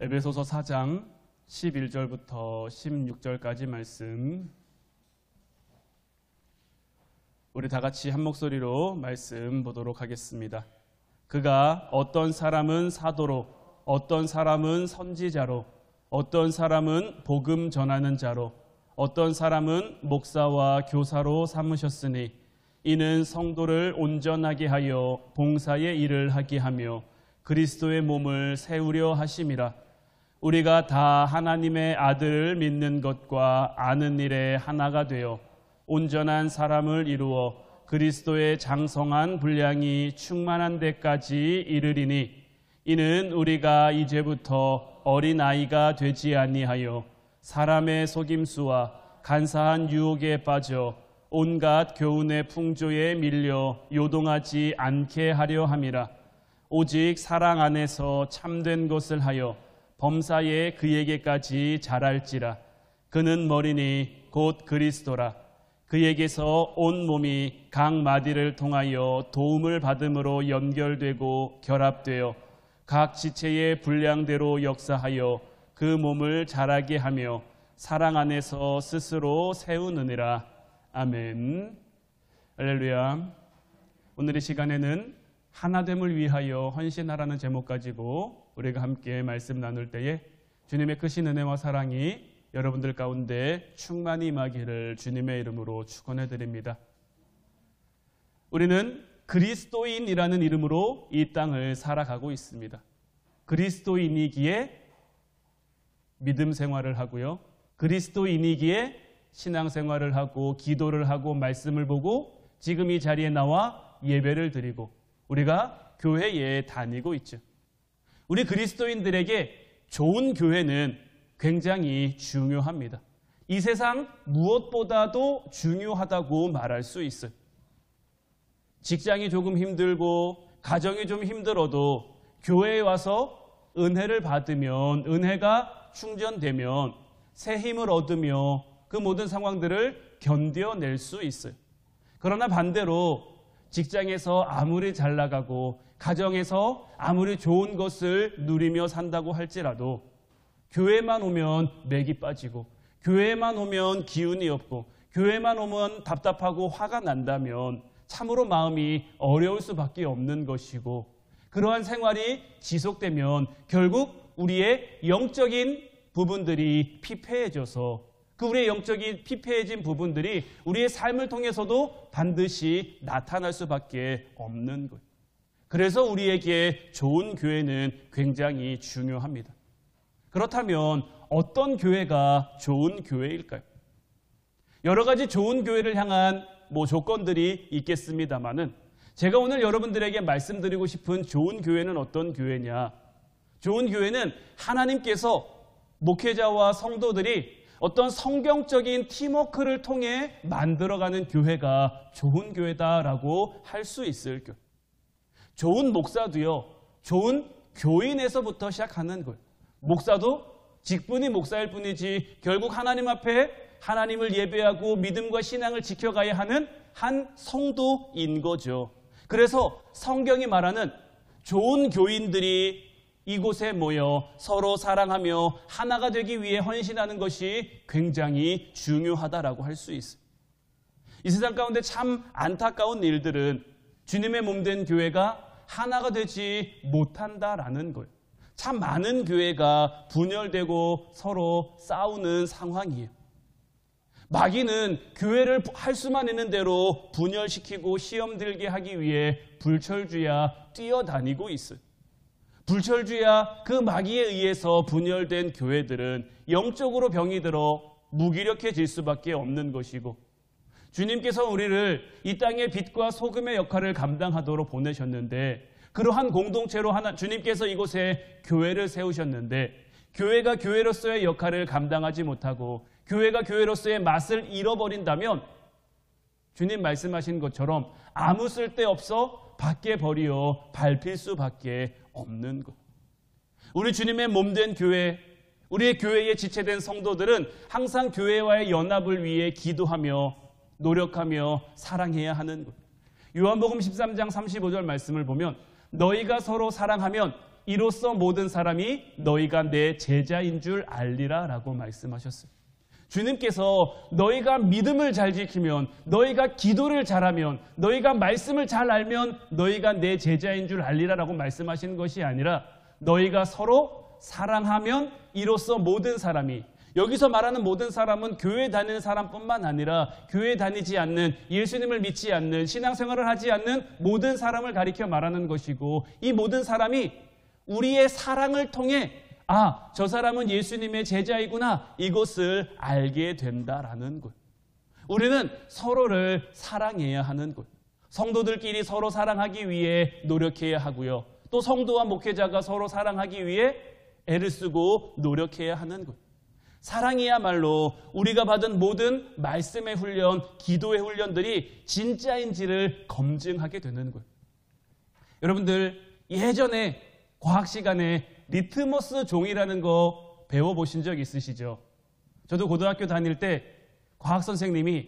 에베소서 4장 11절부터 16절까지 말씀, 우리 다 같이 한 목소리로 말씀 보도록 하겠습니다. 그가 어떤 사람은 사도로, 어떤 사람은 선지자로, 어떤 사람은 복음 전하는 자로, 어떤 사람은 목사와 교사로 삼으셨으니 이는 성도를 온전하게 하여 봉사의 일을 하게 하며 그리스도의 몸을 세우려 하심이라. 우리가 다 하나님의 아들을 믿는 것과 아는 일에 하나가 되어 온전한 사람을 이루어 그리스도의 장성한 분량이 충만한 데까지 이르리니 이는 우리가 이제부터 어린아이가 되지 아니하여 사람의 속임수와 간사한 유혹에 빠져 온갖 교훈의 풍조에 밀려 요동하지 않게 하려 함이라. 오직 사랑 안에서 참된 것을 하여 범사에 그에게까지 자랄지라. 그는 머리니 곧 그리스도라. 그에게서 온 몸이 각 마디를 통하여 도움을 받음으로 연결되고 결합되어 각 지체의 분량대로 역사하여 그 몸을 자라게 하며 사랑 안에서 스스로 세우느니라. 아멘. 할렐루야. 오늘 이 시간에는 하나됨을 위하여 헌신하라는 제목 가지고 우리가 함께 말씀 나눌 때에 주님의 크신 은혜와 사랑이 여러분들 가운데 충만히 임하기를 주님의 이름으로 축원해 드립니다. 우리는 그리스도인이라는 이름으로 이 땅을 살아가고 있습니다. 그리스도인이기에 믿음 생활을 하고요, 그리스도인이기에 신앙생활을 하고 기도를 하고 말씀을 보고 지금 이 자리에 나와 예배를 드리고 우리가 교회에 다니고 있죠. 우리 그리스도인들에게 좋은 교회는 굉장히 중요합니다. 이 세상 무엇보다도 중요하다고 말할 수 있어요. 직장이 조금 힘들고 가정이 좀 힘들어도 교회에 와서 은혜를 받으면, 은혜가 충전되면 새 힘을 얻으며 그 모든 상황들을 견뎌낼 수 있어요. 그러나 반대로 직장에서 아무리 잘 나가고 가정에서 아무리 좋은 것을 누리며 산다고 할지라도 교회만 오면 맥이 빠지고 교회만 오면 기운이 없고 교회만 오면 답답하고 화가 난다면 참으로 마음이 어려울 수밖에 없는 것이고, 그러한 생활이 지속되면 결국 우리의 영적인 부분들이 피폐해져서 그 우리의 영적인 피폐해진 부분들이 우리의 삶을 통해서도 반드시 나타날 수밖에 없는 거예요. 그래서 우리에게 좋은 교회는 굉장히 중요합니다. 그렇다면 어떤 교회가 좋은 교회일까요? 여러 가지 좋은 교회를 향한 조건들이 있겠습니다만은 제가 오늘 여러분들에게 말씀드리고 싶은 좋은 교회는 어떤 교회냐? 좋은 교회는 하나님께서 목회자와 성도들이 어떤 성경적인 팀워크를 통해 만들어가는 교회가 좋은 교회다라고 할 수 있을 거예요. 좋은 목사도요, 좋은 교인에서부터 시작하는 거예요. 목사도 직분이 목사일 뿐이지 결국 하나님 앞에 하나님을 예배하고 믿음과 신앙을 지켜가야 하는 한 성도인 거죠. 그래서 성경이 말하는 좋은 교인들이 이곳에 모여 서로 사랑하며 하나가 되기 위해 헌신하는 것이 굉장히 중요하다라고 할 수 있어요. 이 세상 가운데 참 안타까운 일들은 주님의 몸된 교회가 하나가 되지 못한다라는 거예요. 참 많은 교회가 분열되고 서로 싸우는 상황이에요. 마귀는 교회를 할 수만 있는 대로 분열시키고 시험 들게 하기 위해 불철주야 뛰어다니고 있어요. 불철주야 그 마귀에 의해서 분열된 교회들은 영적으로 병이 들어 무기력해질 수밖에 없는 것이고, 주님께서 우리를 이 땅의 빛과 소금의 역할을 감당하도록 보내셨는데, 그러한 공동체로 주님께서 이곳에 교회를 세우셨는데, 교회가 교회로서의 역할을 감당하지 못하고 교회가 교회로서의 맛을 잃어버린다면 주님 말씀하신 것처럼 아무 쓸데없어 밖에 버리어 밟힐 수밖에 없는 것. 우리 주님의 몸된 교회, 우리의 교회에 지체된 성도들은 항상 교회와의 연합을 위해 기도하며 노력하며 사랑해야 하는 것. 요한복음 13장 35절 말씀을 보면 너희가 서로 사랑하면 이로써 모든 사람이 너희가 내 제자인 줄 알리라 라고 말씀하셨어요. 주님께서 너희가 믿음을 잘 지키면, 너희가 기도를 잘하면, 너희가 말씀을 잘 알면 너희가 내 제자인 줄 알리라 라고 말씀하시는 것이 아니라 너희가 서로 사랑하면 이로써 모든 사람이, 여기서 말하는 모든 사람은 교회 다니는 사람뿐만 아니라 교회 다니지 않는, 예수님을 믿지 않는, 신앙생활을 하지 않는 모든 사람을 가리켜 말하는 것이고, 이 모든 사람이 우리의 사랑을 통해 저 사람은 예수님의 제자이구나, 이것을 알게 된다라는 것. 우리는 서로를 사랑해야 하는 것. 성도들끼리 서로 사랑하기 위해 노력해야 하고요. 또 성도와 목회자가 서로 사랑하기 위해 애를 쓰고 노력해야 하는 것. 사랑이야말로 우리가 받은 모든 말씀의 훈련, 기도의 훈련들이 진짜인지를 검증하게 되는 것. 여러분들 예전에 과학 시간에 리트머스 종이라는 거 배워보신 적 있으시죠? 저도 고등학교 다닐 때 과학 선생님이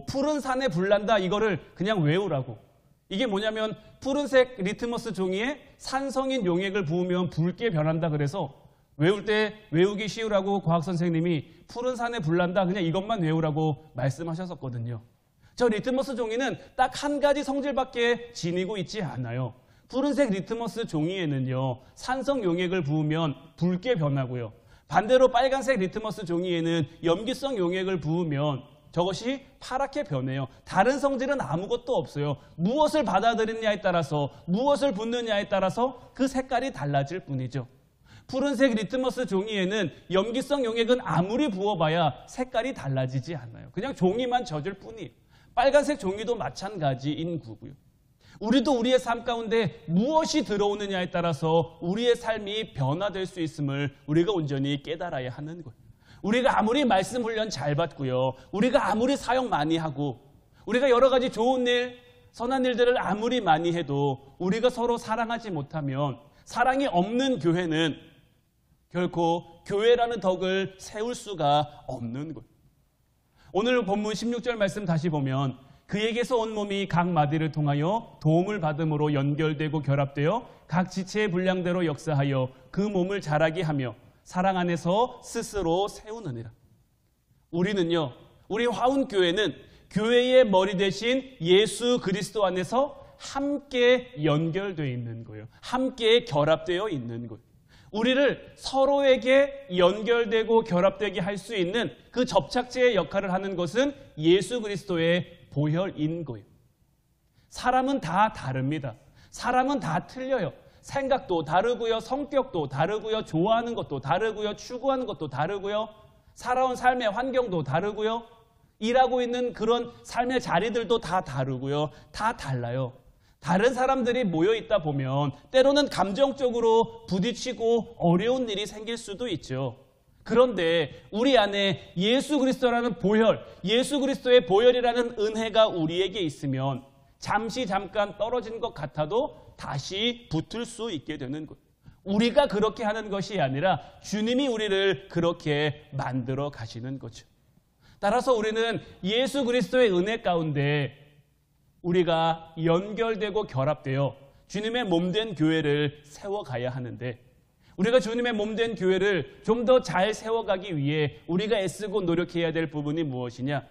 푸른 산에 불 난다 이거를 그냥 외우라고. 이게 뭐냐면 푸른색 리트머스 종이에 산성인 용액을 부으면 붉게 변한다 그래서 외울 때 외우기 쉬우라고 과학 선생님이 푸른 산에 불 난다 그냥 이것만 외우라고 말씀하셨었거든요. 저 리트머스 종이는 딱 한 가지 성질밖에 지니고 있지 않아요. 푸른색 리트머스 종이에는요, 산성 용액을 부으면 붉게 변하고요. 반대로 빨간색 리트머스 종이에는 염기성 용액을 부으면 저것이 파랗게 변해요. 다른 성질은 아무것도 없어요. 무엇을 받아들이느냐에 따라서, 무엇을 붓느냐에 따라서 그 색깔이 달라질 뿐이죠. 푸른색 리트머스 종이에는 염기성 용액은 아무리 부어봐야 색깔이 달라지지 않아요. 그냥 종이만 젖을 뿐이에요. 빨간색 종이도 마찬가지인 거고요. 우리도 우리의 삶 가운데 무엇이 들어오느냐에 따라서 우리의 삶이 변화될 수 있음을 우리가 온전히 깨달아야 하는 거예요. 우리가 아무리 말씀 훈련 잘 받고요, 우리가 아무리 사역 많이 하고, 우리가 여러 가지 좋은 일, 선한 일들을 아무리 많이 해도 우리가 서로 사랑하지 못하면 사랑이 없는 교회는 결코 교회라는 덕을 세울 수가 없는 거예요. 오늘 본문 16절 말씀 다시 보면 그에게서 온 몸이 각 마디를 통하여 도움을 받음으로 연결되고 결합되어 각 지체의 분량대로 역사하여 그 몸을 자라게 하며 사랑 안에서 스스로 세우느니라. 우리는요, 우리 화운교회는 교회의 머리 대신 예수 그리스도 안에서 함께 연결되어 있는 거예요. 함께 결합되어 있는 거예요. 우리를 서로에게 연결되고 결합되게 할 수 있는 그 접착제의 역할을 하는 것은 예수 그리스도의 보혈인 거예요. 사람은 다 다릅니다. 사람은 다 틀려요. 생각도 다르고요, 성격도 다르고요, 좋아하는 것도 다르고요, 추구하는 것도 다르고요, 살아온 삶의 환경도 다르고요, 일하고 있는 그런 삶의 자리들도 다 다르고요, 다 달라요. 다른 사람들이 모여 있다 보면 때로는 감정적으로 부딪히고 어려운 일이 생길 수도 있죠. 그런데 우리 안에 예수 그리스도라는 보혈, 예수 그리스도의 보혈이라는 은혜가 우리에게 있으면 잠깐 떨어진 것 같아도 다시 붙을 수 있게 되는 거예요. 우리가 그렇게 하는 것이 아니라 주님이 우리를 그렇게 만들어 가시는 거죠. 따라서 우리는 예수 그리스도의 은혜 가운데 우리가 연결되고 결합되어 주님의 몸된 교회를 세워가야 하는데, 우리가 주님의 몸된 교회를 좀 더 잘 세워가기 위해 우리가 애쓰고 노력해야 될 부분이 무엇이냐?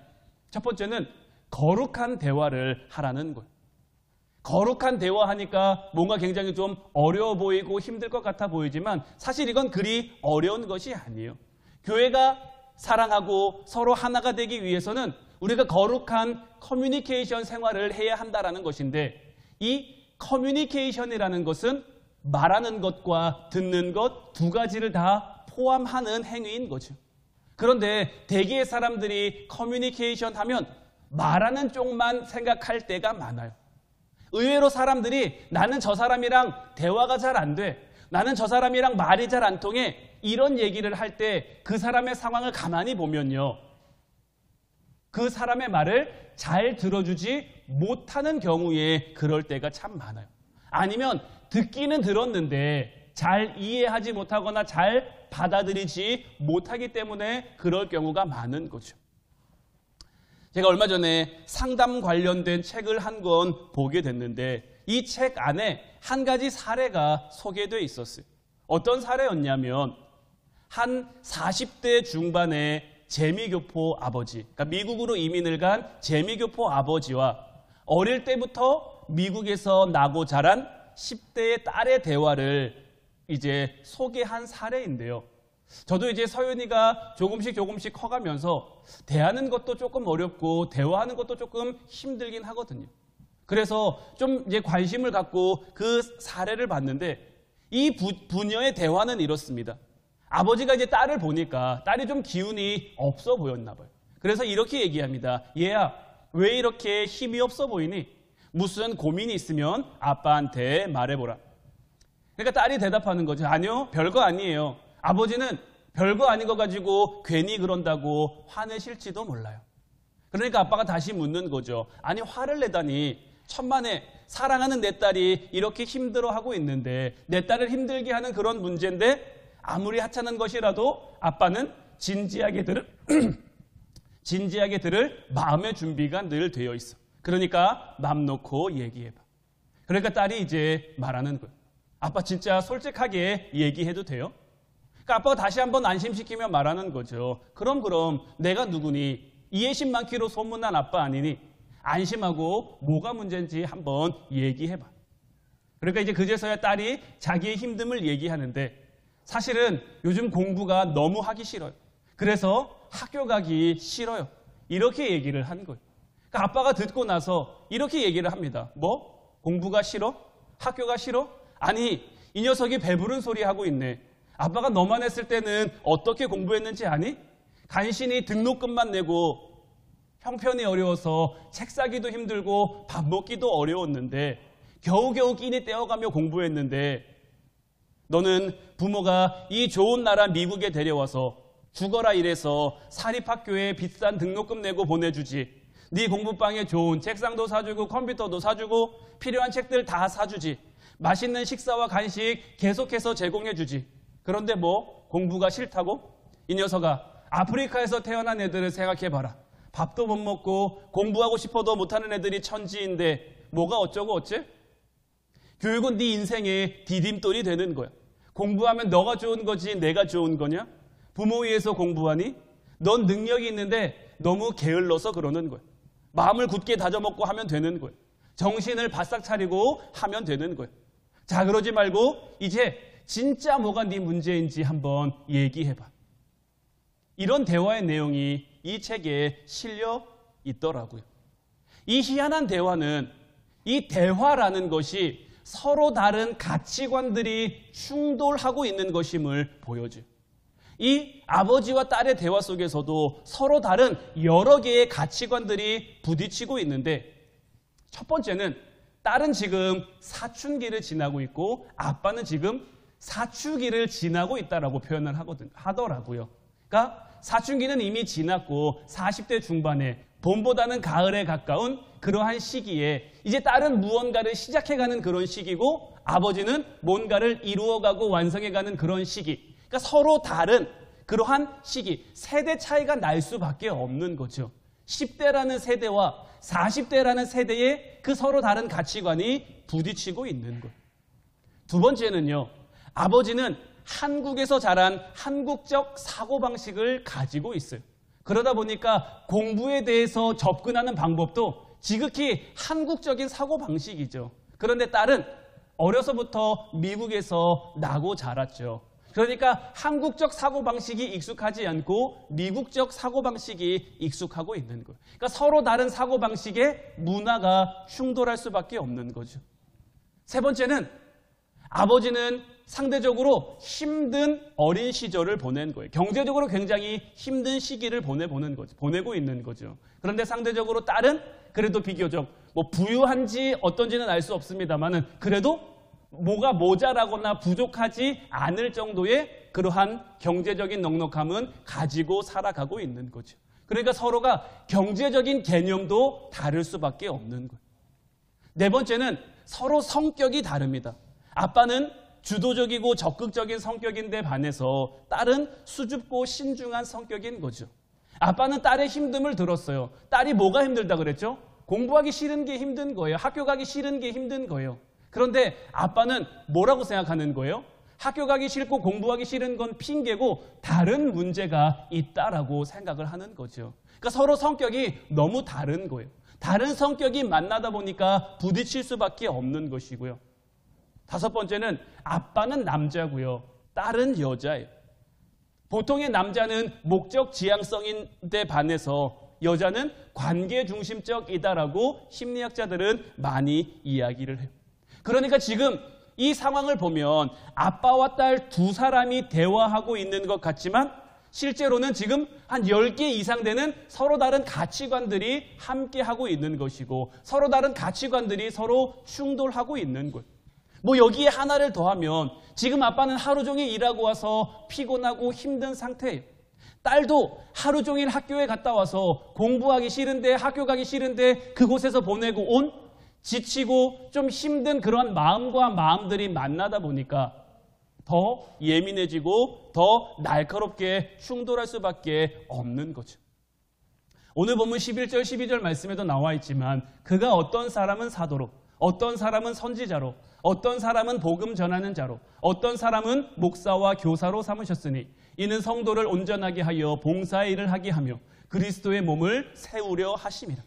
첫 번째는 거룩한 대화를 하라는 거예요. 거룩한 대화하니까 뭔가 굉장히 좀 어려워 보이고 힘들 것 같아 보이지만 사실 이건 그리 어려운 것이 아니에요. 교회가 사랑하고 서로 하나가 되기 위해서는 우리가 거룩한 커뮤니케이션 생활을 해야 한다는 것인데, 이 커뮤니케이션이라는 것은 말하는 것과 듣는 것 두 가지를 다 포함하는 행위인 거죠. 그런데 대개의 사람들이 커뮤니케이션 하면 말하는 쪽만 생각할 때가 많아요. 의외로 사람들이 나는 저 사람이랑 대화가 잘 안 돼, 나는 저 사람이랑 말이 잘 안 통해, 이런 얘기를 할 때 그 사람의 상황을 가만히 보면요, 그 사람의 말을 잘 들어주지 못하는 경우에 그럴 때가 참 많아요. 아니면 듣기는 들었는데 잘 이해하지 못하거나 잘 받아들이지 못하기 때문에 그럴 경우가 많은 거죠. 제가 얼마 전에 상담 관련된 책을 한 권 보게 됐는데, 이 책 안에 한 가지 사례가 소개되어 있었어요. 어떤 사례였냐면 한 40대 중반의 재미교포 아버지, 그러니까 미국으로 이민을 간 재미교포 아버지와 어릴 때부터 미국에서 나고 자란 10대의 딸의 대화를 이제 소개한 사례인데요. 저도 이제 서윤이가 조금씩 커가면서 대하는 것도 조금 어렵고 대화하는 것도 조금 힘들긴 하거든요. 그래서 좀 이제 관심을 갖고 그 사례를 봤는데 이 부녀의 대화는 이렇습니다. 아버지가 이제 딸을 보니까 딸이 좀 기운이 없어 보였나 봐요. 그래서 이렇게 얘기합니다. 얘야, 왜 이렇게 힘이 없어 보이니? 무슨 고민이 있으면 아빠한테 말해보라. 그러니까 딸이 대답하는 거죠. 아니요, 별거 아니에요. 아버지는 별거 아닌 거 가지고 괜히 그런다고 화내실지도 몰라요. 그러니까 아빠가 다시 묻는 거죠. 아니, 화를 내다니. 천만에 사랑하는 내 딸이 이렇게 힘들어하고 있는데 내 딸을 힘들게 하는 그런 문제인데 아무리 하찮은 것이라도 아빠는 진지하게 들을 마음의 준비가 늘 되어 있어. 그러니까 맘 놓고 얘기해봐. 그러니까 딸이 이제 말하는 거예요. 아빠 진짜 솔직하게 얘기해도 돼요? 그러니까 아빠가 다시 한번 안심시키며 말하는 거죠. 그럼 내가 누구니? 이해심 많기로 소문난 아빠 아니니? 안심하고 뭐가 문제인지 한번 얘기해봐. 그러니까 이제 그제서야 딸이 자기의 힘듦을 얘기하는데 사실은 요즘 공부가 너무 하기 싫어요. 그래서 학교 가기 싫어요. 이렇게 얘기를 한 거예요. 그러니까 아빠가 듣고 나서 이렇게 얘기를 합니다. 뭐? 공부가 싫어? 학교가 싫어? 아니, 이 녀석이 배부른 소리 하고 있네. 아빠가 너만 했을 때는 어떻게 공부했는지 아니? 간신히 등록금만 내고 형편이 어려워서 책 사기도 힘들고 밥 먹기도 어려웠는데 겨우겨우 끼니 떼어가며 공부했는데 너는 부모가 이 좋은 나라 미국에 데려와서 죽어라 이래서 사립학교에 비싼 등록금 내고 보내주지. 네 공부방에 좋은 책상도 사주고 컴퓨터도 사주고 필요한 책들 다 사주지. 맛있는 식사와 간식 계속해서 제공해주지. 그런데 뭐 공부가 싫다고? 이 녀석아, 아프리카에서 태어난 애들을 생각해봐라. 밥도 못 먹고 공부하고 싶어도 못하는 애들이 천지인데 뭐가 어쩌고 어째? 교육은 네 인생의 디딤돌이 되는 거야. 공부하면 너가 좋은 거지 내가 좋은 거냐? 부모 위해서 공부하니? 넌 능력이 있는데 너무 게을러서 그러는 거야. 마음을 굳게 다져먹고 하면 되는 거야. 정신을 바싹 차리고 하면 되는 거야. 자, 그러지 말고 이제 진짜 뭐가 네 문제인지 한번 얘기해봐. 이런 대화의 내용이 이 책에 실려 있더라고요. 이 희한한 대화는 이 대화라는 것이 서로 다른 가치관들이 충돌하고 있는 것임을 보여줘요. 이 아버지와 딸의 대화 속에서도 서로 다른 여러 개의 가치관들이 부딪히고 있는데 첫 번째는 딸은 지금 사춘기를 지나고 있고 아빠는 지금 사춘기를 지나고 있다라고 표현을 하더라고요. 그러니까 사춘기는 이미 지났고 40대 중반에 봄보다는 가을에 가까운 그러한 시기에 이제 딸은 무언가를 시작해가는 그런 시기고 아버지는 뭔가를 이루어가고 완성해가는 그런 시기. 그러니까 서로 다른 그러한 시기, 세대 차이가 날 수밖에 없는 거죠. 10대라는 세대와 40대라는 세대의 그 서로 다른 가치관이 부딪히고 있는 거예요. 두 번째는요, 아버지는 한국에서 자란 한국적 사고방식을 가지고 있어요. 그러다 보니까 공부에 대해서 접근하는 방법도 지극히 한국적인 사고방식이죠. 그런데 딸은 어려서부터 미국에서 나고 자랐죠. 그러니까 한국적 사고방식이 익숙하지 않고 미국적 사고방식이 익숙하고 있는 거예요. 그러니까 서로 다른 사고방식의 문화가 충돌할 수밖에 없는 거죠. 세 번째는 아버지는 상대적으로 힘든 어린 시절을 보낸 거예요. 경제적으로 굉장히 힘든 시기를 보내고 있는 거죠. 그런데 상대적으로 딸은 그래도 비교적 뭐 부유한지 어떤지는 알 수 없습니다만은 그래도 뭐가 모자라거나 부족하지 않을 정도의 그러한 경제적인 넉넉함은 가지고 살아가고 있는 거죠. 그러니까 서로가 경제적인 개념도 다를 수밖에 없는 거예요. 네 번째는 서로 성격이 다릅니다. 아빠는 주도적이고 적극적인 성격인데 반해서 딸은 수줍고 신중한 성격인 거죠. 아빠는 딸의 힘듦을 들었어요. 딸이 뭐가 힘들다 그랬죠? 공부하기 싫은 게 힘든 거예요. 학교 가기 싫은 게 힘든 거예요. 그런데 아빠는 뭐라고 생각하는 거예요? 학교 가기 싫고 공부하기 싫은 건 핑계고 다른 문제가 있다라고 생각을 하는 거죠. 그러니까 서로 성격이 너무 다른 거예요. 다른 성격이 만나다 보니까 부딪힐 수밖에 없는 것이고요. 다섯 번째는 아빠는 남자고요. 딸은 여자예요. 보통의 남자는 목적 지향성인데 반해서 여자는 관계 중심적이다라고 심리학자들은 많이 이야기를 해요. 그러니까 지금 이 상황을 보면 아빠와 딸 두 사람이 대화하고 있는 것 같지만 실제로는 지금 한 10개 이상 되는 서로 다른 가치관들이 함께하고 있는 것이고 서로 다른 가치관들이 서로 충돌하고 있는 것. 뭐 여기에 하나를 더하면 지금 아빠는 하루 종일 일하고 와서 피곤하고 힘든 상태예요. 딸도 하루 종일 학교에 갔다 와서 공부하기 싫은데 학교 가기 싫은데 그곳에서 보내고 온 지치고 좀 힘든 그런 마음과 마음들이 만나다 보니까 더 예민해지고 더 날카롭게 충돌할 수밖에 없는 거죠. 오늘 본문 11절 12절 말씀에도 나와 있지만 그가 어떤 사람은 사도로 어떤 사람은 선지자로 어떤 사람은 복음 전하는 자로 어떤 사람은 목사와 교사로 삼으셨으니 이는 성도를 온전하게 하여 봉사의 일을 하게 하며 그리스도의 몸을 세우려 하심이라.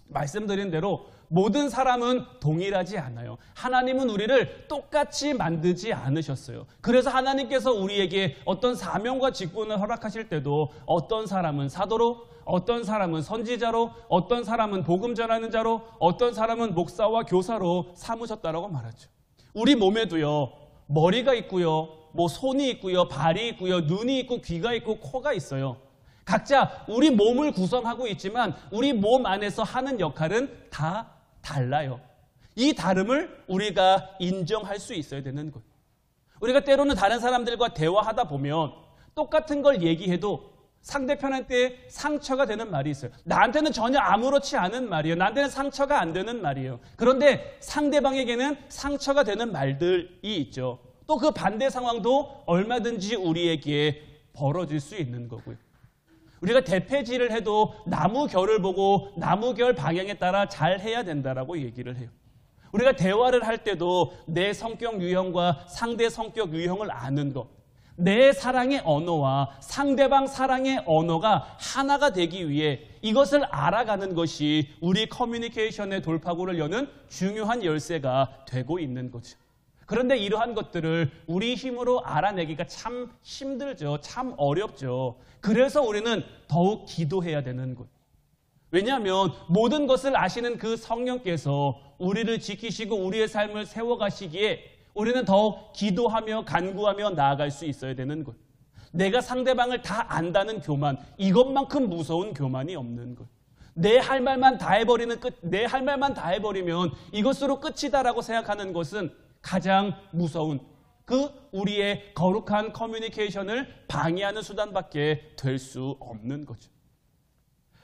말씀드린 대로 모든 사람은 동일하지 않아요. 하나님은 우리를 똑같이 만들지 않으셨어요. 그래서 하나님께서 우리에게 어떤 사명과 직분을 허락하실 때도 어떤 사람은 사도로, 어떤 사람은 선지자로, 어떤 사람은 복음 전하는 자로, 어떤 사람은 목사와 교사로 삼으셨다라고 말하죠. 우리 몸에도요, 머리가 있고요, 뭐 손이 있고요, 발이 있고요, 눈이 있고 귀가 있고 코가 있어요. 각자 우리 몸을 구성하고 있지만 우리 몸 안에서 하는 역할은 다 달라요. 이 다름을 우리가 인정할 수 있어야 되는 거예요. 우리가 때로는 다른 사람들과 대화하다 보면 똑같은 걸 얘기해도 상대편한테 상처가 되는 말이 있어요. 나한테는 전혀 아무렇지 않은 말이에요. 나한테는 상처가 안 되는 말이에요. 그런데 상대방에게는 상처가 되는 말들이 있죠. 또 그 반대 상황도 얼마든지 우리에게 벌어질 수 있는 거고요. 우리가 대패질을 해도 나무 결을 보고 나무 결 방향에 따라 잘 해야 된다라고 얘기를 해요. 우리가 대화를 할 때도 내 성격 유형과 상대 성격 유형을 아는 것, 내 사랑의 언어와 상대방 사랑의 언어가 하나가 되기 위해 이것을 알아가는 것이 우리 커뮤니케이션의 돌파구를 여는 중요한 열쇠가 되고 있는 거죠. 그런데 이러한 것들을 우리 힘으로 알아내기가 참 힘들죠. 참 어렵죠. 그래서 우리는 더욱 기도해야 되는 거예요. 왜냐하면 모든 것을 아시는 그 성령께서 우리를 지키시고 우리의 삶을 세워가시기에 우리는 더욱 기도하며 간구하며 나아갈 수 있어야 되는 거예요. 내가 상대방을 다 안다는 교만, 이것만큼 무서운 교만이 없는 거예요. 내 할 말만 다 해버리는 내 할 말만 다 해버리면 이것으로 끝이다라고 생각하는 것은 가장 무서운 그 우리의 거룩한 커뮤니케이션을 방해하는 수단밖에 될 수 없는 거죠.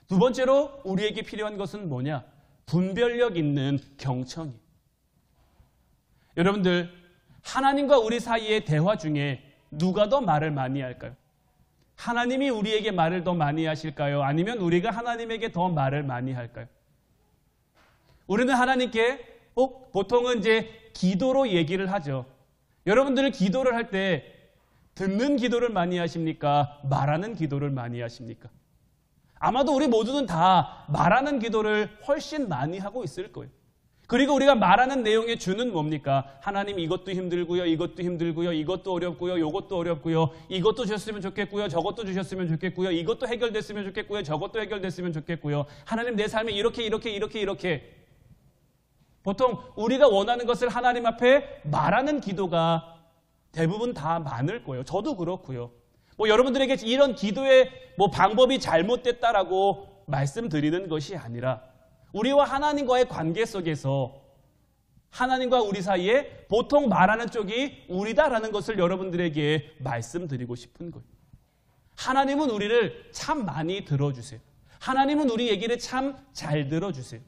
두 번째로 우리에게 필요한 것은 뭐냐? 분별력 있는 경청이. 여러분들, 하나님과 우리 사이의 대화 중에 누가 더 말을 많이 할까요? 하나님이 우리에게 말을 더 많이 하실까요? 아니면 우리가 하나님에게 더 말을 많이 할까요? 우리는 하나님께 보통은 이제 기도로 얘기를 하죠. 여러분들 기도를 할 때 듣는 기도를 많이 하십니까? 말하는 기도를 많이 하십니까? 아마도 우리 모두는 다 말하는 기도를 훨씬 많이 하고 있을 거예요. 그리고 우리가 말하는 내용의 주는 뭡니까? 하나님 이것도 힘들고요, 이것도 힘들고요, 이것도 어렵고요, 이것도 어렵고요, 이것도 주셨으면 좋겠고요, 저것도 주셨으면 좋겠고요, 이것도 해결됐으면 좋겠고요, 저것도 해결됐으면 좋겠고요. 하나님 내 삶에 이렇게 보통 우리가 원하는 것을 하나님 앞에 말하는 기도가 대부분 다 많을 거예요. 저도 그렇고요. 뭐 여러분들에게 이런 기도의 방법이 잘못됐다라고 말씀드리는 것이 아니라 우리와 하나님과의 관계 속에서 하나님과 우리 사이에 보통 말하는 쪽이 우리다라는 것을 여러분들에게 말씀드리고 싶은 거예요. 하나님은 우리를 참 많이 들어주세요. 하나님은 우리 얘기를 참 잘 들어주세요.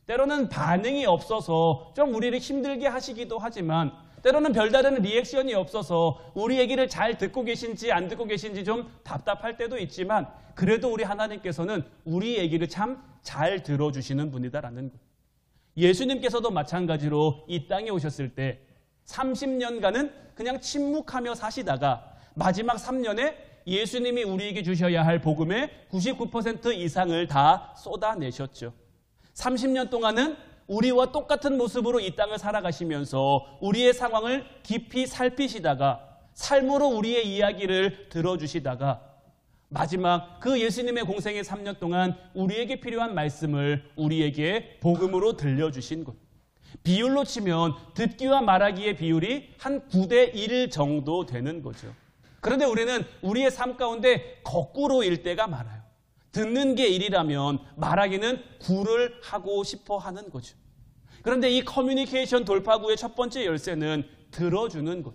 때로는 반응이 없어서 좀 우리를 힘들게 하시기도 하지만 때로는 별다른 리액션이 없어서 우리 얘기를 잘 듣고 계신지 안 듣고 계신지 좀 답답할 때도 있지만 그래도 우리 하나님께서는 우리 얘기를 참 잘 들어주시는 분이다라는 것. 예수님께서도 마찬가지로 이 땅에 오셨을 때 30년간은 그냥 침묵하며 사시다가 마지막 3년에 예수님이 우리에게 주셔야 할 복음의 99% 이상을 다 쏟아내셨죠. 30년 동안은 우리와 똑같은 모습으로 이 땅을 살아가시면서 우리의 상황을 깊이 살피시다가 삶으로 우리의 이야기를 들어주시다가 마지막 그 예수님의 공생의 3년 동안 우리에게 필요한 말씀을 우리에게 복음으로 들려주신 것. 비율로 치면 듣기와 말하기의 비율이 한 9대1 정도 되는 거죠. 그런데 우리는 우리의 삶 가운데 거꾸로일 때가 많아요. 듣는 게 1이라면 말하기는 9를 하고 싶어 하는 거죠. 그런데 이 커뮤니케이션 돌파구의 첫 번째 열쇠는 들어주는 것.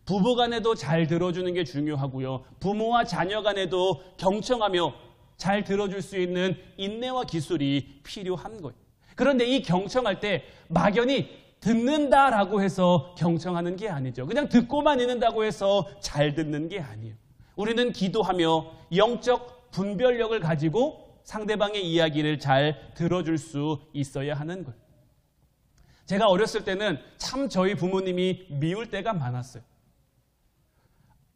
부부 간에도 잘 들어주는 게 중요하고요. 부모와 자녀 간에도 경청하며 잘 들어줄 수 있는 인내와 기술이 필요한 거예요. 그런데 이 경청할 때 막연히 듣는다라고 해서 경청하는 게 아니죠. 그냥 듣고만 있는다고 해서 잘 듣는 게 아니에요. 우리는 기도하며 영적 분별력을 가지고 상대방의 이야기를 잘 들어줄 수 있어야 하는 거예요. 제가 어렸을 때는 참 저희 부모님이 미울 때가 많았어요.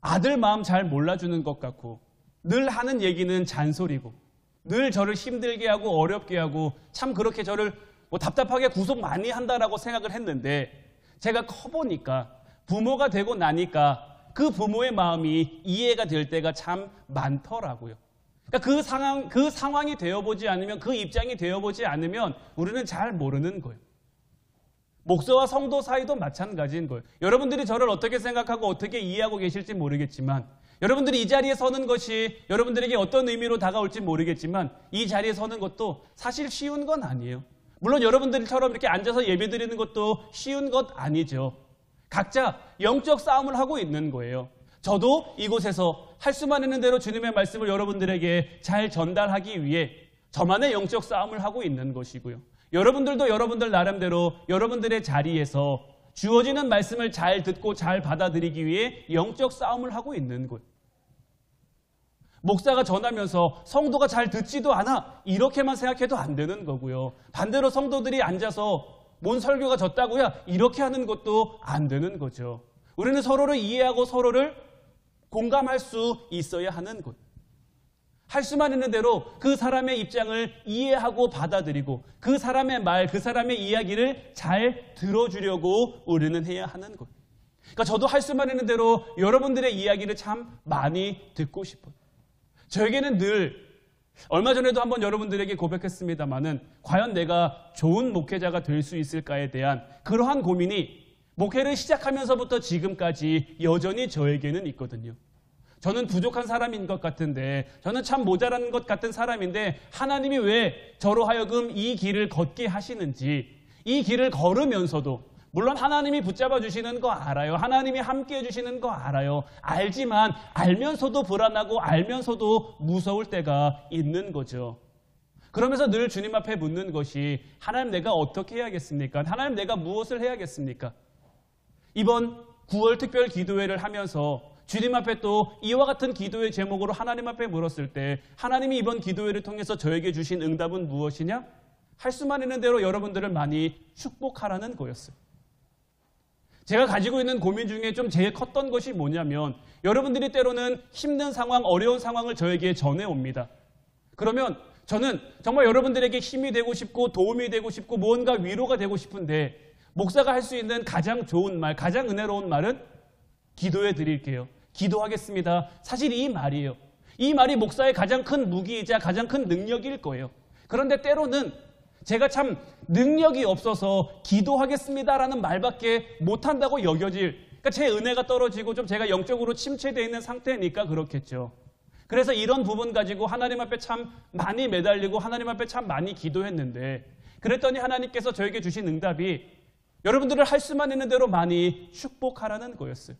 아들 마음 잘 몰라주는 것 같고 늘 하는 얘기는 잔소리고 늘 저를 힘들게 하고 어렵게 하고 참 그렇게 저를 답답하게 구속 많이 한다라고 생각을 했는데 제가 커보니까 부모가 되고 나니까 그 부모의 마음이 이해가 될 때가 참 많더라고요. 그러니까 그 상황이 되어보지 않으면 그 입장이 되어보지 않으면 우리는 잘 모르는 거예요. 목사와 성도 사이도 마찬가지인 거예요. 여러분들이 저를 어떻게 생각하고 어떻게 이해하고 계실지 모르겠지만 여러분들이 이 자리에 서는 것이 여러분들에게 어떤 의미로 다가올지 모르겠지만 이 자리에 서는 것도 사실 쉬운 건 아니에요. 물론 여러분들처럼 이렇게 앉아서 예배드리는 것도 쉬운 것 아니죠. 각자 영적 싸움을 하고 있는 거예요. 저도 이곳에서 할 수만 있는 대로 주님의 말씀을 여러분들에게 잘 전달하기 위해 저만의 영적 싸움을 하고 있는 것이고요. 여러분들도 여러분들 나름대로 여러분들의 자리에서 주어지는 말씀을 잘 듣고 잘 받아들이기 위해 영적 싸움을 하고 있는 거예요. 목사가 전하면서 성도가 잘 듣지도 않아 이렇게만 생각해도 안 되는 거고요. 반대로 성도들이 앉아서 뭔 설교가 졌다고요? 이렇게 하는 것도 안 되는 거죠. 우리는 서로를 이해하고 서로를 공감할 수 있어야 하는 것. 할 수만 있는 대로 그 사람의 입장을 이해하고 받아들이고 그 사람의 말, 그 사람의 이야기를 잘 들어주려고 우리는 해야 하는 것. 그러니까 저도 할 수만 있는 대로 여러분들의 이야기를 참 많이 듣고 싶어요. 저에게는 늘 얼마 전에도 한번 여러분들에게 고백했습니다마는 과연 내가 좋은 목회자가 될 수 있을까에 대한 그러한 고민이 목회를 시작하면서부터 지금까지 여전히 저에게는 있거든요. 저는 부족한 사람인 것 같은데 저는 참 모자란 것 같은 사람인데 하나님이 왜 저로 하여금 이 길을 걷게 하시는지 이 길을 걸으면서도 물론 하나님이 붙잡아 주시는 거 알아요. 하나님이 함께해 주시는 거 알아요. 알지만 알면서도 불안하고 알면서도 무서울 때가 있는 거죠. 그러면서 늘 주님 앞에 묻는 것이 하나님 내가 어떻게 해야겠습니까? 하나님 내가 무엇을 해야겠습니까? 이번 9월 특별 기도회를 하면서 주님 앞에 또 이와 같은 기도의 제목으로 하나님 앞에 물었을 때 하나님이 이번 기도회를 통해서 저에게 주신 응답은 무엇이냐? 할 수만 있는 대로 여러분들을 많이 축복하라는 거였어요. 제가 가지고 있는 고민 중에 좀 제일 컸던 것이 뭐냐면 여러분들이 때로는 힘든 상황, 어려운 상황을 저에게 전해옵니다. 그러면 저는 정말 여러분들에게 힘이 되고 싶고 도움이 되고 싶고 무언가 위로가 되고 싶은데 목사가 할 수 있는 가장 좋은 말, 가장 은혜로운 말은 기도해 드릴게요. 기도하겠습니다. 사실 이 말이에요. 이 말이 목사의 가장 큰 무기이자 가장 큰 능력일 거예요. 그런데 때로는 제가 참 능력이 없어서 기도하겠습니다라는 말밖에 못한다고 여겨질, 그러니까 제 은혜가 떨어지고 좀 제가 영적으로 침체되어 있는 상태니까 그렇겠죠. 그래서 이런 부분 가지고 하나님 앞에 참 많이 매달리고 하나님 앞에 참 많이 기도했는데 그랬더니 하나님께서 저에게 주신 응답이 여러분들을 할 수만 있는 대로 많이 축복하라는 거였어요.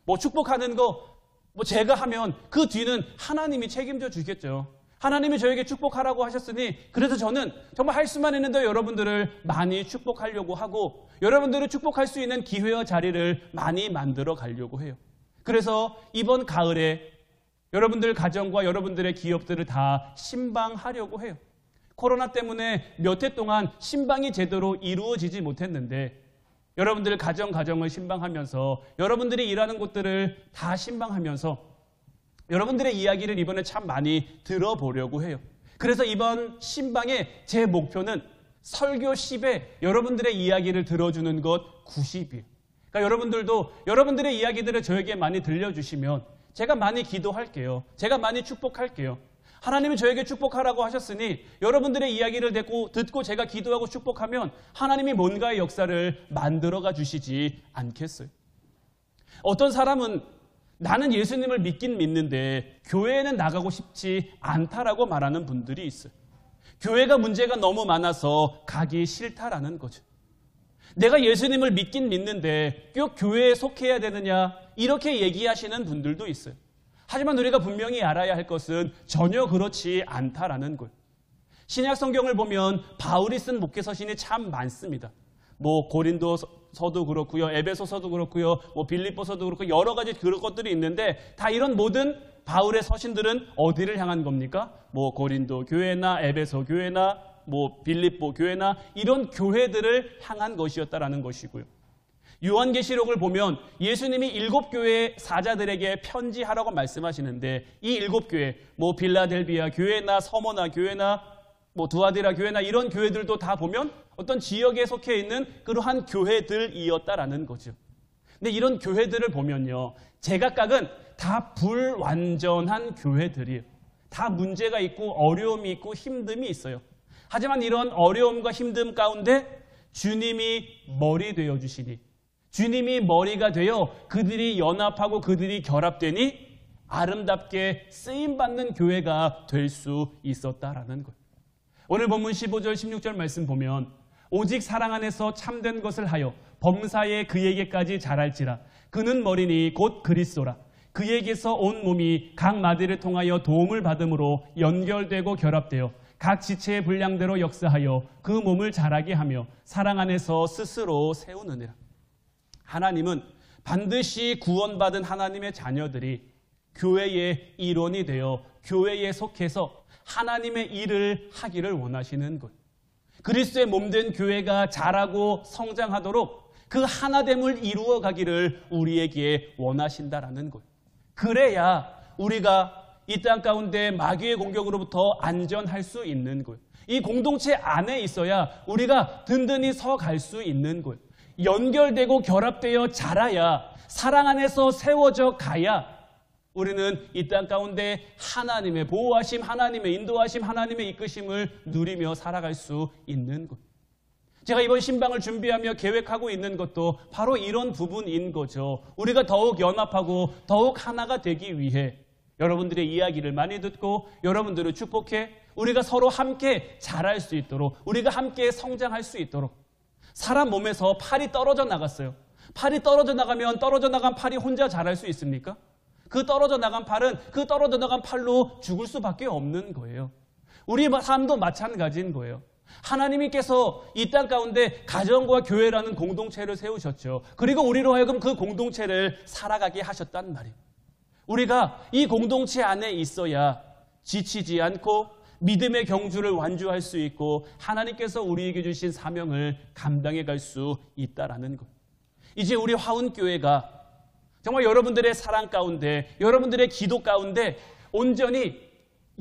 뭐 축복하는 거 뭐 제가 하면 그 뒤는 하나님이 책임져 주겠죠. 하나님이 저에게 축복하라고 하셨으니 그래서 저는 정말 할 수만 있는데 여러분들을 많이 축복하려고 하고 여러분들을 축복할 수 있는 기회와 자리를 많이 만들어 가려고 해요. 그래서 이번 가을에 여러분들 가정과 여러분들의 기업들을 다 신방하려고 해요. 코로나 때문에 몇 해 동안 신방이 제대로 이루어지지 못했는데 여러분들 가정을 신방하면서 여러분들이 일하는 곳들을 다 신방하면서 여러분들의 이야기를 이번에 참 많이 들어보려고 해요. 그래서 이번 신방의 제 목표는 설교 10에 여러분들의 이야기를 들어주는 것 90이에요. 그러니까 여러분들도 여러분들의 이야기들을 저에게 많이 들려주시면 제가 많이 기도할게요. 제가 많이 축복할게요. 하나님이 저에게 축복하라고 하셨으니 여러분들의 이야기를 듣고 제가 기도하고 축복하면 하나님이 뭔가의 역사를 만들어가 주시지 않겠어요. 어떤 사람은 나는 예수님을 믿긴 믿는데 교회에는 나가고 싶지 않다라고 말하는 분들이 있어요. 교회가 문제가 너무 많아서 가기 싫다라는 거죠. 내가 예수님을 믿긴 믿는데 꼭 교회에 속해야 되느냐 이렇게 얘기하시는 분들도 있어요. 하지만 우리가 분명히 알아야 할 것은 전혀 그렇지 않다라는 거예요. 신약 성경을 보면 바울이 쓴 목회서신이 참 많습니다. 고린도서도 그렇고요, 에베소서도 그렇고요, 빌립보서도 그렇고 여러 가지 그런 것들이 있는데 다 이런 모든 바울의 서신들은 어디를 향한 겁니까? 고린도 교회나 에베소 교회나 빌립보 교회나 이런 교회들을 향한 것이었다라는 것이고요. 요한계시록을 보면 예수님이 7교회의 사자들에게 편지하라고 말씀하시는데 이 7교회, 빌라델비아 교회나 서머나 교회나 두아디라 교회나 이런 교회들도 다 보면 어떤 지역에 속해 있는 그러한 교회들이었다라는 거죠. 근데 이런 교회들을 보면요, 제각각은 다 불완전한 교회들이에요. 다 문제가 있고 어려움이 있고 힘듦이 있어요. 하지만 이런 어려움과 힘듦 가운데 주님이 머리 되어 주시니, 주님이 머리가 되어 그들이 연합하고 그들이 결합되니 아름답게 쓰임받는 교회가 될 수 있었다라는 거예요. 오늘 본문 15절 16절 말씀 보면 오직 사랑 안에서 참된 것을 하여 범사에 그에게까지 자랄지라. 그는 머리니 곧 그리스도라. 그에게서 온 몸이 각 마디를 통하여 도움을 받음으로 연결되고 결합되어 각 지체의 분량대로 역사하여 그 몸을 자라게 하며 사랑 안에서 스스로 세우느니라. 하나님은 반드시 구원받은 하나님의 자녀들이 교회의 일원이 되어 교회에 속해서 하나님의 일을 하기를 원하시는 것. 그리스도의 몸된 교회가 자라고 성장하도록 그 하나됨을 이루어 가기를 우리에게 원하신다라는 것. 그래야 우리가 이 땅 가운데 마귀의 공격으로부터 안전할 수 있는 것. 이 공동체 안에 있어야 우리가 든든히 서 갈 수 있는 것. 연결되고 결합되어 자라야, 사랑 안에서 세워져 가야 우리는 이 땅 가운데 하나님의 보호하심, 하나님의 인도하심, 하나님의 이끄심을 누리며 살아갈 수 있는 것. 제가 이번 신방을 준비하며 계획하고 있는 것도 바로 이런 부분인 거죠. 우리가 더욱 연합하고 더욱 하나가 되기 위해 여러분들의 이야기를 많이 듣고 여러분들을 축복해 우리가 서로 함께 자랄 수 있도록, 우리가 함께 성장할 수 있도록. 사람 몸에서 팔이 떨어져 나갔어요. 팔이 떨어져 나가면 떨어져 나간 팔이 혼자 자랄 수 있습니까? 그 떨어져 나간 팔은 그 떨어져 나간 팔로 죽을 수밖에 없는 거예요. 우리 삶도 마찬가지인 거예요. 하나님께서 이 땅 가운데 가정과 교회라는 공동체를 세우셨죠. 그리고 우리로 하여금 그 공동체를 살아가게 하셨단 말이에요. 우리가 이 공동체 안에 있어야 지치지 않고 믿음의 경주를 완주할 수 있고 하나님께서 우리에게 주신 사명을 감당해 갈 수 있다라는 것. 이제 우리 화운교회가 정말 여러분들의 사랑 가운데, 여러분들의 기도 가운데 온전히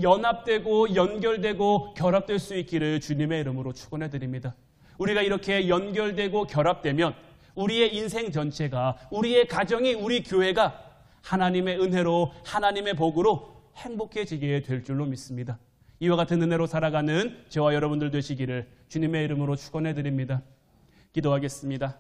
연합되고 연결되고 결합될 수 있기를 주님의 이름으로 축원해 드립니다. 우리가 이렇게 연결되고 결합되면 우리의 인생 전체가, 우리의 가정이, 우리 교회가 하나님의 은혜로, 하나님의 복으로 행복해지게 될 줄로 믿습니다. 이와 같은 은혜로 살아가는 저와 여러분들 되시기를 주님의 이름으로 축원해 드립니다. 기도하겠습니다.